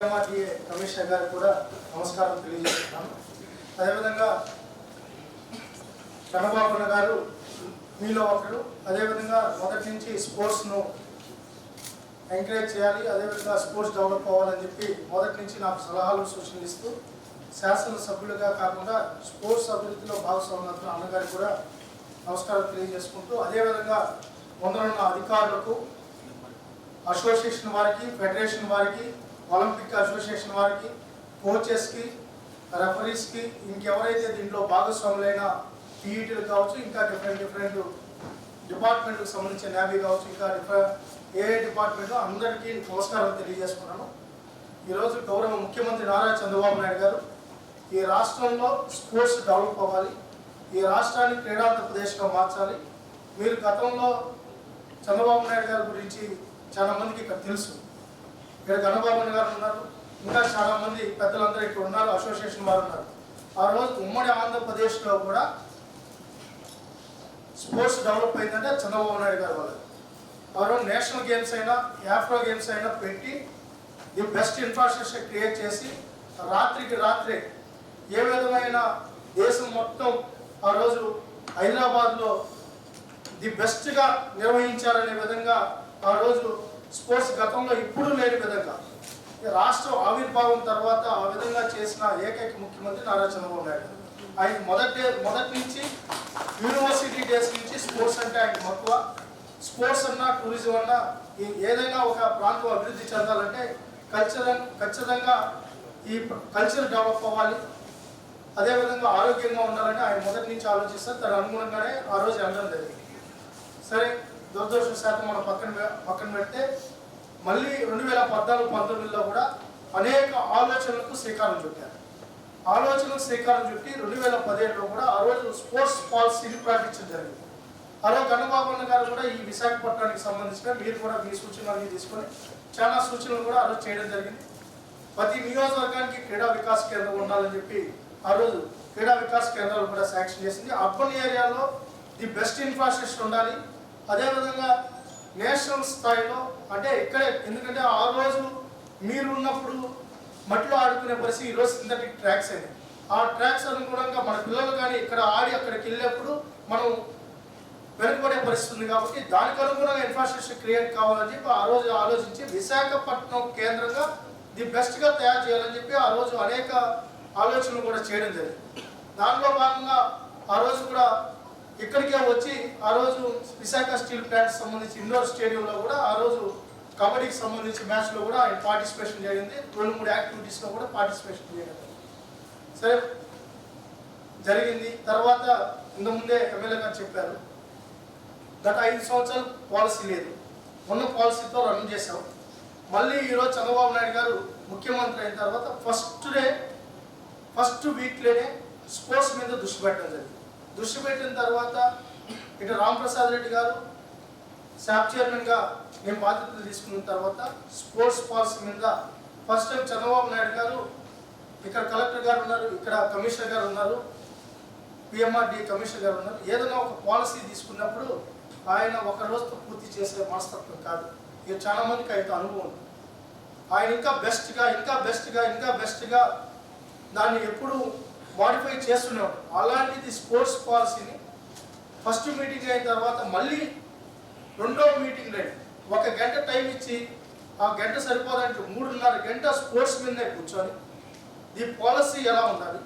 Commissioner గారికి కూడా నమస్కారం తెలియజేస్తున్నాను. అదేవిధంగా చంద్రబాబు గారు మీలో ఒకరు. అదేవిధంగా మొదటి నుంచి స్పోర్ట్స్ను ఎంకరేజ్ చేయాలి, అదేవిధంగా స్పోర్ట్స్ డెవలప్ అవ్వాలని చెప్పి మొదటి నుంచి నాకు సలహాలు సూచనలు ఇస్తూ శాసనసభ్యులుగా కాకుండా స్పోర్ట్స్ అభివృద్ధిలో భాగస్వామ్యం అన్నగారికి కూడా నమస్కారం తెలియజేసుకుంటూ, అదేవిధంగా ముందరున్న అధికారులకు, అసోసియేషన్ వారికి, ఫెడరేషన్ వారికి, ఒలింపిక్ అసోసియేషన్ వారికి, కోచెస్కి, రెఫరీస్కి, ఇంకెవరైతే దీంట్లో భాగస్వాములైన పీఈటీలు కావచ్చు, ఇంకా డిఫరెంట్ డిపార్ట్మెంట్కి సంబంధించిన నేవీ కావచ్చు, ఇంకా ఏ డిపార్ట్మెంట్ అందరికీ నమస్కారం తెలియజేసుకున్నాను. ఈరోజు గౌరవ ముఖ్యమంత్రి నారా చంద్రబాబు నాయుడు గారు ఈ రాష్ట్రంలో స్పోర్ట్స్ డెవలప్ అవ్వాలి, ఈ రాష్ట్రాన్ని క్రీడాంధ్రప్రదేశ్గా మార్చాలి. మీరు గతంలో చంద్రబాబు నాయుడు గారి గురించి చాలా మందికి ఇక్కడ తెలుసు. ఇక్కడ గణబాబు గారు ఉన్నారు, ఇంకా చాలా మంది పెద్దలందరూ ఇక్కడ ఉన్నారు, అసోసియేషన్ వారు ఉన్నారు. ఆ రోజు ఉమ్మడి ఆంధ్రప్రదేశ్లో కూడా స్పోర్ట్స్ డెవలప్ అయిందంటే చంద్రబాబు నాయుడు గారు వల్ల. ఆ రోజు నేషనల్ గేమ్స్ అయినా, ఆఫ్రో గేమ్స్ అయినా పెట్టి ది బెస్ట్ ఇన్ఫ్రాస్ట్రక్చర్ క్రియేట్ చేసి రాత్రికి రాత్రే ఏ విధమైన దేశం మొత్తం ఆ రోజు హైదరాబాద్లో ది బెస్ట్గా నిర్వహించారనే విధంగా ఆ రోజు స్పోర్ట్స్ గతంలో ఇప్పుడు లేని విధంగా రాష్ట్రం ఆవిర్భావం తర్వాత ఆ విధంగా చేసిన ఏకైక ముఖ్యమంత్రి నారా చంద్రబాబు నాయుడు. ఆయన మొదటి నుంచి యూనివర్సిటీ డేస్ నుంచి స్పోర్ట్స్ అంటే ఆయన మక్కువ. స్పోర్ట్స్ అన్నా, టూరిజం అన్నా, ఏదైనా ఒక ప్రాంతం అభివృద్ధి చెందాలంటే ఖచ్చితంగా ఈ కల్చర్ డెవలప్ అవ్వాలి, అదేవిధంగా ఆరోగ్యంగా ఉండాలని ఆయన మొదటి నుంచి ఆలోచిస్తారు. దాని అనుగుణంగానే ఆ రోజు అనడం జరిగింది. సరే, దురదృష్టవశాతం మనం పక్కన పెడితే మళ్ళీ 2014-19లో కూడా అనేక ఆలోచనలకు శ్రీకారం చుట్టారు. ఆలోచనలకు శ్రీకారం చుట్టి 2017లో కూడా ఆ రోజు స్పోర్ట్స్ పాలసీని ప్రకటించడం జరిగింది. ఆ రోజు గణబాబు గారు కూడా ఈ విశాఖపట్నానికి సంబంధించిన మీరు కూడా మీ సూచనలు తీసుకొని చాలా సూచనలు కూడా ఆ రోజు చేయడం జరిగింది. ప్రతి నియోజకవర్గానికి క్రీడా వికాస్ కేంద్రం ఉండాలని చెప్పి ఆ రోజు క్రీడా వికాస్ కేంద్రాలు కూడా శాంక్షన్ చేసింది. అర్బన్ ఏరియాలో ది బెస్ట్ ఇన్ఫ్రాస్ట్రక్చర్ ఉండాలి, అదేవిధంగా నేషనల్ స్థాయిలో అంటే ఇక్కడే, ఎందుకంటే ఆ రోజు మీరు ఉన్నప్పుడు మట్టిలో ఆడుకునే పరిస్థితి, ఈరోజు సింథటిక్ ట్రాక్స్ అయినాయి. ఆ ట్రాక్స్ అనుగుణంగా మన పిల్లలు కానీ ఇక్కడ ఆడి అక్కడికి వెళ్ళినప్పుడు మనం వెనుకబడే పరిస్థితి ఉంది. కాబట్టి దానికి అనుగుణంగా ఇన్ఫ్రాస్ట్రక్చర్ క్రియేట్ కావాలని చెప్పి ఆ రోజు ఆలోచించి విశాఖపట్నం కేంద్రంగా ది బెస్ట్గా తయారు చేయాలని చెప్పి ఆ రోజు అనేక ఆలోచనలు కూడా చేయడం జరిగింది. దానిలో భాగంగా ఆ రోజు కూడా ఇక్కడికే వచ్చి ఆ రోజు విశాఖ స్టీల్ ప్లాంట్ సంబంధించి ఇండోర్ స్టేడియంలో కూడా ఆ రోజు కబడ్డీకి సంబంధించి మ్యాచ్లో కూడా ఆయన పార్టిసిపేషన్ జరిగింది. 2-3 యాక్టివిటీస్లో కూడా పార్టిసిపేషన్ చేయడం సరే జరిగింది. తర్వాత ఇంతకుముందే ఎమ్మెల్యే గారు చెప్పారు, గత 5 సంవత్సరాలు పాలసీ లేదు, ఉన్న పాలసీతో రన్ చేశాం. మళ్ళీ ఈరోజు చంద్రబాబు నాయుడు గారు ముఖ్యమంత్రి అయిన తర్వాత ఫస్ట్ వీక్లోనే స్పోర్ట్స్ మీద దృష్టి పెట్టడం జరిగింది. దృష్టి పెట్టిన తర్వాత ఇటు రాంప్రసాద్ రెడ్డి గారు శాప్ చైర్మన్గా నేను బాధ్యతలు తీసుకున్న తర్వాత స్పోర్ట్స్ పాలసీ మీద ఫస్ట్ టైం చంద్రబాబు నాయుడు గారు, ఇక్కడ కలెక్టర్ గారు ఉన్నారు, ఇక్కడ కమిషనర్ గారు ఉన్నారు, పిఎంఆర్డి కమిషనర్ గారు ఉన్నారు. ఏదైనా ఒక పాలసీ తీసుకున్నప్పుడు ఆయన ఒక రోజుతో పూర్తి చేసే మనస్తత్వం కాదు. ఇక చాలా మందికి అయితే అనుభవం ఉంది. ఆయన ఇంకా బెస్ట్గా దాన్ని ఎప్పుడు మాడిఫై చేస్తున్నాడు. అలాంటిది స్పోర్ట్స్ పాలసీని ఫస్ట్ మీటింగ్ అయిన తర్వాత మళ్ళీ రెండో మీటింగ్ లేదు, 1 గంట టైం ఇచ్చి ఆ గంట సరిపోదంటే 3.5 గంట స్పోర్ట్స్ మీదనే కూర్చొని ఈ పాలసీ ఎలా ఉండాలి,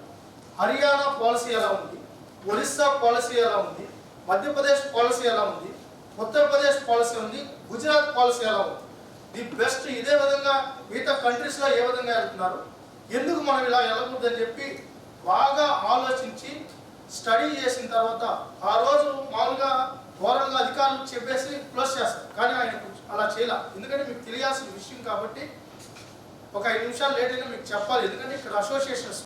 హర్యానా పాలసీ ఎలా ఉంది, ఒరిస్సా పాలసీ ఎలా ఉంది, మధ్యప్రదేశ్ పాలసీ ఎలా ఉంది, ఉత్తరప్రదేశ్ పాలసీ ఉంది, గుజరాత్ పాలసీ ఎలా ఉంది, ది బెస్ట్ ఇదే విధంగా మిగతా కంట్రీస్లో ఏ విధంగా వెళ్తున్నారు, ఎందుకు మనం ఇలా వెళ్ళకూడదని చెప్పి బాగా ఆలోచించి స్టడీ చేసిన తర్వాత ఆ రోజు మామూలుగా ఓవరాల్గా అధికారులు చెప్పేసి క్లోజ్ చేస్తారు. కానీ ఆయన అలా చేయాల, ఎందుకంటే మీకు తెలియాల్సిన విషయం కాబట్టి ఒక 5 నిమిషాలు లేట్ అయినా మీకు చెప్పాలి. ఎందుకంటే ఇక్కడ అసోసియేషన్స్